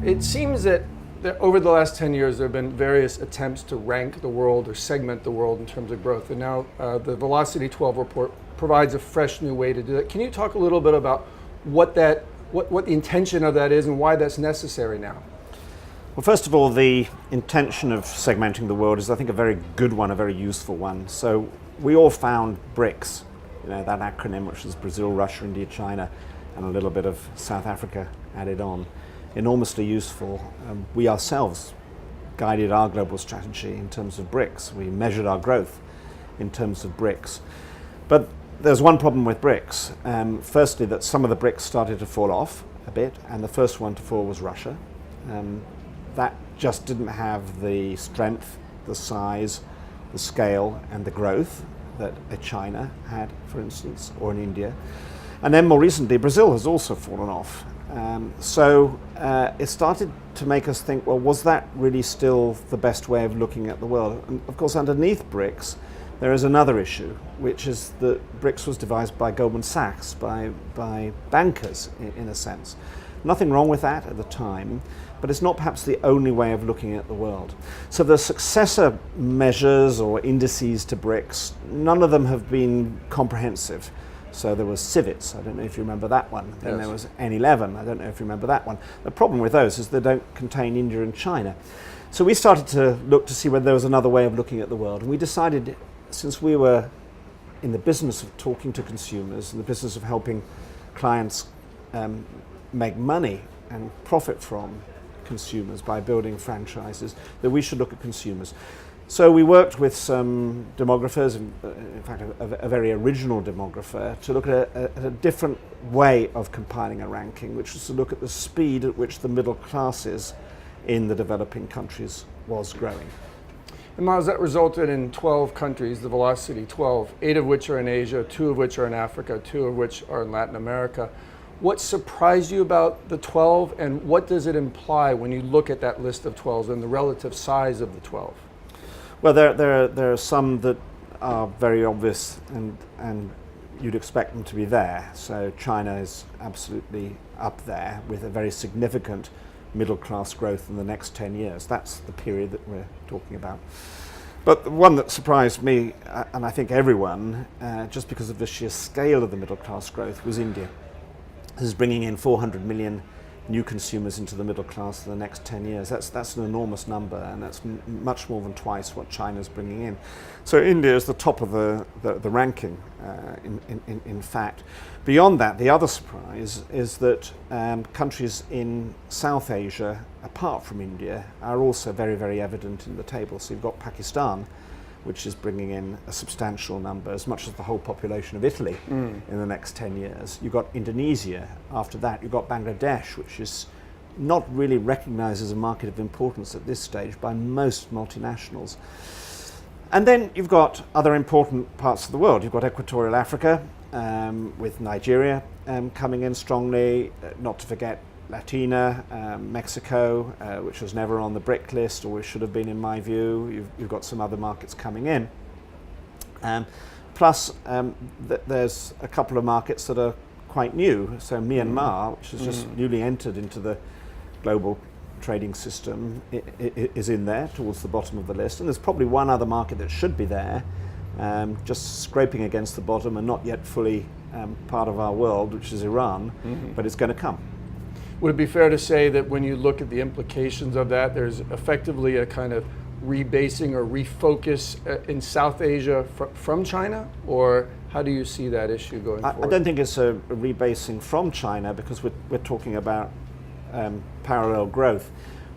It seems that over the last 10 years, there have been various attempts to rank the world or segment the world in terms of growth. And now the Velocity 12 report provides a fresh new way to do that. Can you talk a little bit about what the intention of that is and why that's necessary now? Well, first of all, the intention of segmenting the world is, I think, a very good one, a very useful one. So we all found BRICS, that acronym, which is Brazil, Russia, India, China, and a little bit of South Africa added on, enormously useful. We ourselves guided our global strategy in terms of BRICS. We measured our growth in terms of BRICS. But there's one problem with BRICS. Firstly, that some of the BRICS started to fall off a bit, and the first one to fall was Russia. That just didn't have the strength, the size, the scale, and the growth that a China had, for instance, or in India. And then more recently, Brazil has also fallen off. So it started to make us think, well, was that really still the best way of looking at the world? And of course, underneath BRICS, there is another issue, which is that BRICS was devised by Goldman Sachs, by bankers, in a sense. Nothing wrong with that at the time, but it's not perhaps the only way of looking at the world. So the successor measures or indices to BRICS, none of them have been comprehensive. So there was CIVETS, I don't know if you remember that one. Then there was N11, I don't know if you remember that one. The problem with those is they don't contain India and China. So we started to look to see whether there was another way of looking at the world. And we decided, since we were in the business of talking to consumers, in the business of helping clients make money and profit from consumers by building franchises, that we should look at consumers. So we worked with some demographers, in fact a very original demographer, to look at a different way of compiling a ranking, which was to look at the speed at which the middle classes in the developing countries was growing. And Miles, that resulted in 12 countries, the Velocity 12, 8 of which are in Asia, 2 of which are in Africa, 2 of which are in Latin America. What surprised you about the 12, and what does it imply when you look at that list of 12s and the relative size of the 12? Well, there are some that are very obvious, and you'd expect them to be there. So China is absolutely up there with a very significant middle class growth in the next 10 years. That's the period that we're talking about. But the one that surprised me, and I think everyone, just because of the sheer scale of the middle class growth, was India. This is bringing in 400 million new consumers into the middle class in the next 10 years. That's an enormous number, and that's much more than twice what China's bringing in. So India is the top of the ranking, in fact. Beyond that, the other surprise is that countries in South Asia, apart from India, are also very, very evident in the table. So you've got Pakistan, which is bringing in a substantial number, as much as the whole population of Italy in the next 10 years. You've got Indonesia. After that, you've got Bangladesh, which is not really recognized as a market of importance at this stage by most multinationals. And then you've got other important parts of the world. You've got Equatorial Africa, with Nigeria coming in strongly, not to forget Latina, Mexico, which was never on the BRIC list, or should have been in my view. You've got some other markets coming in. Plus, there's a couple of markets that are quite new. So Myanmar, which has just newly entered into the global trading system, is in there towards the bottom of the list. And there's probably one other market that should be there, just scraping against the bottom and not yet fully part of our world, which is Iran, but it's going to come. Would it be fair to say that when you look at the implications of that, there's effectively a kind of rebasing or refocus in South Asia from China? Or how do you see that issue going forward? I don't think it's a rebasing from China, because we're talking about parallel growth.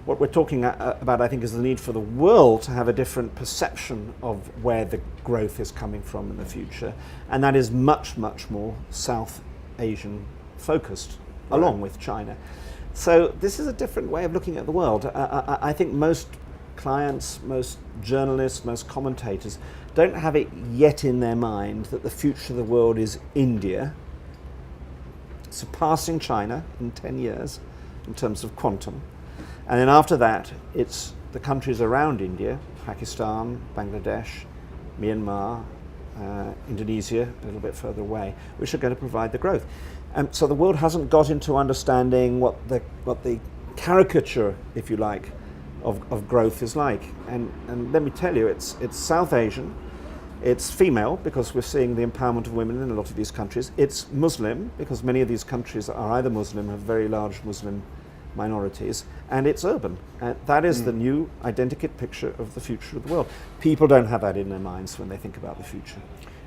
What we're talking about, I think, is the need for the world to have a different perception of where the growth is coming from in the future. And that is much, much more South Asian focused, along with China. So this is a different way of looking at the world. I think most clients, most journalists, most commentators don't have it yet in their mind that the future of the world is India, surpassing China in 10 years in terms of quantum. And then after that, it's the countries around India, Pakistan, Bangladesh, Myanmar, Indonesia, a little bit further away, which are going to provide the growth. And so the world hasn't got into understanding what the caricature, if you like, of growth is like. And let me tell you, it's South Asian, it's female, because we're seeing the empowerment of women in a lot of these countries. It's Muslim, because many of these countries are either Muslim, have very large Muslim minorities, and it's urban. That is the new identikit picture of the future of the world. People don't have that in their minds when they think about the future.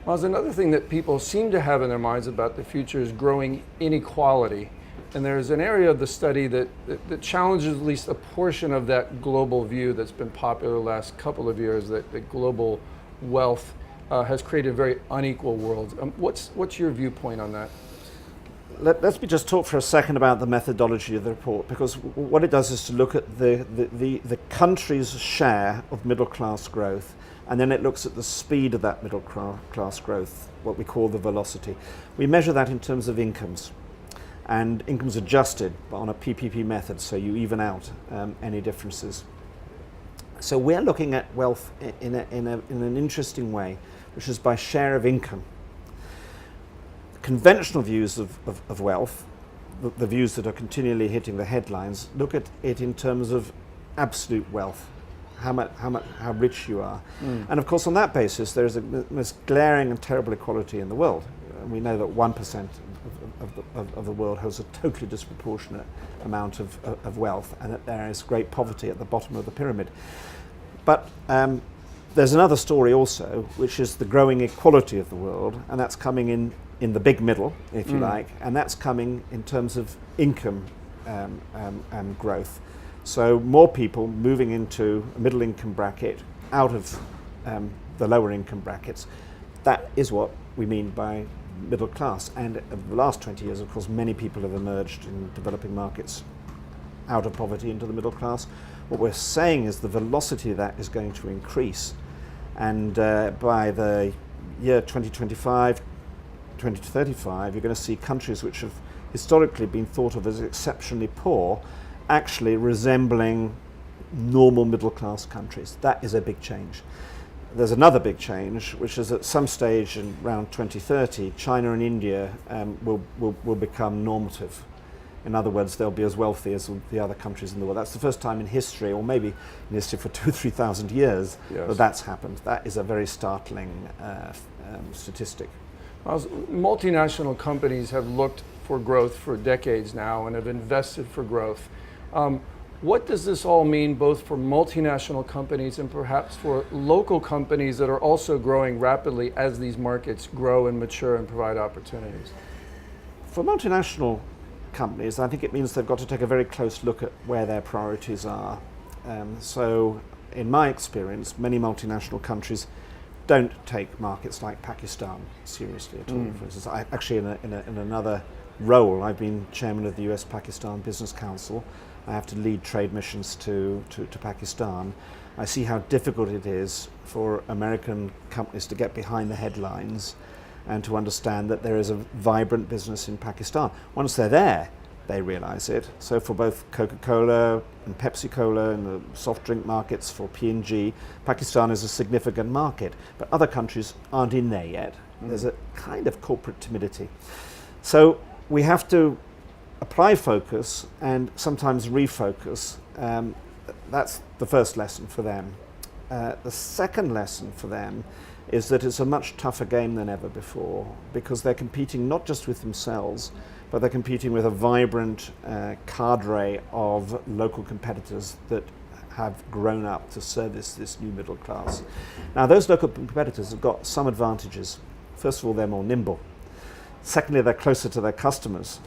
Well, there's another thing that people seem to have in their minds about the future is growing inequality. And there's an area of the study that challenges at least a portion of that global view that's been popular the last couple of years, that global wealth has created very unequal worlds. What's your viewpoint on that? Let me just talk for a second about the methodology of the report, because what it does is to look at the country's share of middle class growth, and then it looks at the speed of that middle class growth, what we call the velocity. We measure that in terms of incomes, and incomes adjusted on a PPP method, so you even out any differences. So we're looking at wealth in an interesting way, which is by share of income. Conventional views of wealth, the views that are continually hitting the headlines, look at it in terms of absolute wealth, how rich you are. And of course, on that basis, there's a most glaring and terrible equality in the world. We know that 1% of the world has a totally disproportionate amount of wealth, and that there is great poverty at the bottom of the pyramid. But there's another story also, which is the growing equality of the world, and that's coming in the big middle, if you like, and that's coming in terms of income growth. So more people moving into a middle income bracket out of the lower income brackets. That is what we mean by middle class. And over the last 20 years, of course, many people have emerged in developing markets out of poverty into the middle class. What we're saying is the velocity of that is going to increase. And by the year 2025, 2035, you're going to see countries which have historically been thought of as exceptionally poor actually resembling normal middle class countries. That is a big change. There's another big change, which is at some stage in around 2030, China and India will become normative. In other words, they'll be as wealthy as the other countries in the world. That's the first time in history, or maybe in history for 2,000 or 3,000 years, that that's happened. That is a very startling statistic. Multinational companies have looked for growth for decades now and have invested for growth. What does this all mean both for multinational companies and perhaps for local companies that are also growing rapidly as these markets grow and mature and provide opportunities? For multinational companies, I think it means they've got to take a very close look at where their priorities are. So in my experience, many multinational countries don't take markets like Pakistan seriously at all. For instance, I actually in another role, I've been chairman of the US-Pakistan Business Council. I have to lead trade missions to Pakistan. I see how difficult it is for American companies to get behind the headlines and to understand that there is a vibrant business in Pakistan. Once they're there, they realize it. So for both Coca-Cola and Pepsi-Cola and the soft drink markets, for P&G, Pakistan is a significant market, but other countries aren't in there yet. There's a kind of corporate timidity. So we have to apply focus and sometimes refocus. That's the first lesson for them. The second lesson for them is that it's a much tougher game than ever before, because they're competing not just with themselves, but they're competing with a vibrant cadre of local competitors that have grown up to service this new middle class. Now, those local competitors have got some advantages. First of all, they're more nimble. Secondly, they're closer to their customers.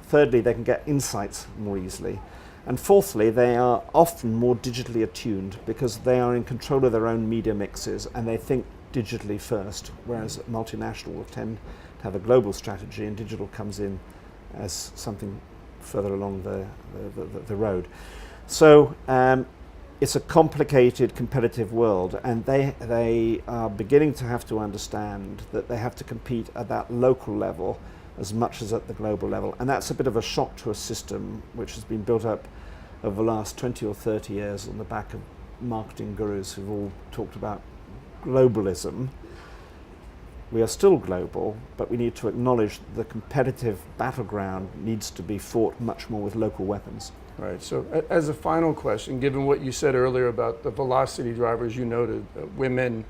Thirdly, they can get insights more easily. And fourthly, they are often more digitally attuned because they are in control of their own media mixes and they think digitally first, whereas multinational will tend to have a global strategy and digital comes in as something further along the road. So it's a complicated, competitive world, and they are beginning to have to understand that they have to compete at that local level as much as at the global level. And that's a bit of a shock to a system which has been built up over the last 20 or 30 years on the back of marketing gurus who've all talked about globalism. we are still global, but we need to acknowledge the competitive battleground needs to be fought much more with local weapons. Right. So, as a final question, given what you said earlier about the velocity drivers you noted, women,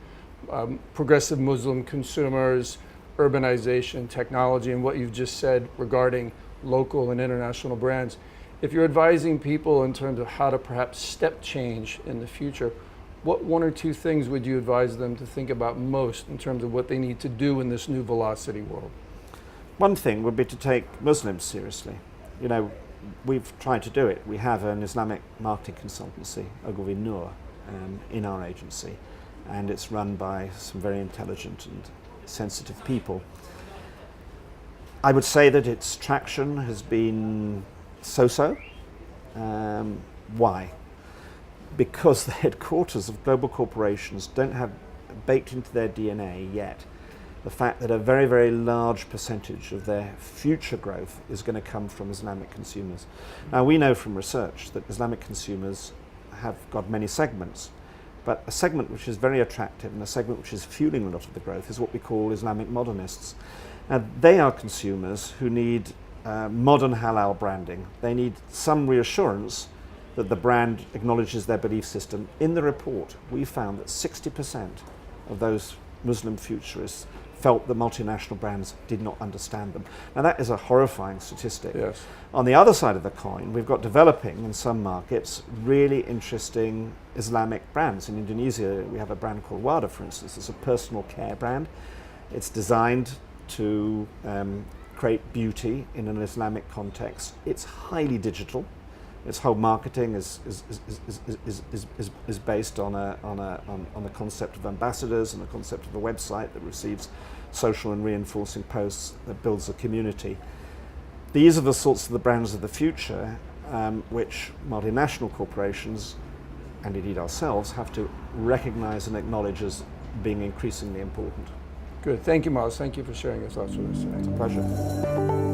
progressive Muslim consumers, urbanization, technology, and what you've just said regarding local and international brands, if you're advising people in terms of how to perhaps step change in the future, what one or two things would you advise them to think about most in terms of what they need to do in this new velocity world? One thing would be to take Muslims seriously. You know, we've tried to do it. We have an Islamic marketing consultancy, Ogilvy in our agency, and it's run by some very intelligent and sensitive people. I would say that its traction has been so-so. Why? Because the headquarters of global corporations don't have baked into their DNA yet the fact that a very, very large percentage of their future growth is going to come from Islamic consumers. Now, we know from research that Islamic consumers have got many segments, but a segment which is very attractive and a segment which is fueling a lot of the growth is what we call Islamic modernists. Now, they are consumers who need modern halal branding. They need some reassurance that the brand acknowledges their belief system. In the report, we found that 60% of those Muslim futurists felt that multinational brands did not understand them. Now, that is a horrifying statistic. Yes. On the other side of the coin, we've got developing in some markets really interesting Islamic brands. In Indonesia, we have a brand called Wada, for instance. It's a personal care brand. It's designed to create beauty in an Islamic context. It's highly digital. Its whole marketing is based on the concept of ambassadors and the concept of a website that receives social and reinforcing posts that builds a community. These are the sorts of the brands of the future which multinational corporations, and indeed ourselves, have to recognize and acknowledge as being increasingly important. Good. Thank you, Miles. Thank you for sharing your thoughts with us today. It's a pleasure.